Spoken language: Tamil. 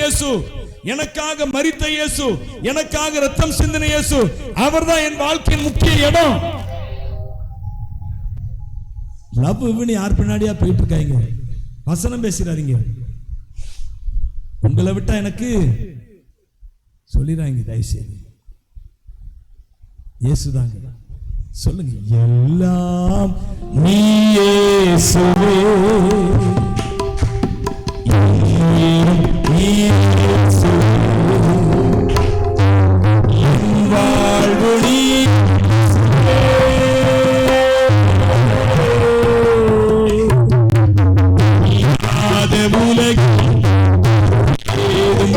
இயேசு, எனக்காக மரித்த இயேசு, எனக்காக ரத்தம் சிந்தின இயேசு, அவர்தான் என் வாழ்க்கையின் முக்கிய இடம். லவ் யார் பின்னாடியா போயிட்டு இருக்காங்க? வசனம் பேசுறாதீங்க. உங்களை விட்டா எனக்கு சொல்லிடுறாங்க. தயவுசெய்து இயேசுதாங்க. சொல்லுங்க, எல்லாம் நீ இயேசுவே, நீ இயேசுவே, என் வாழ்வு நீ. உலகில் ஏதும்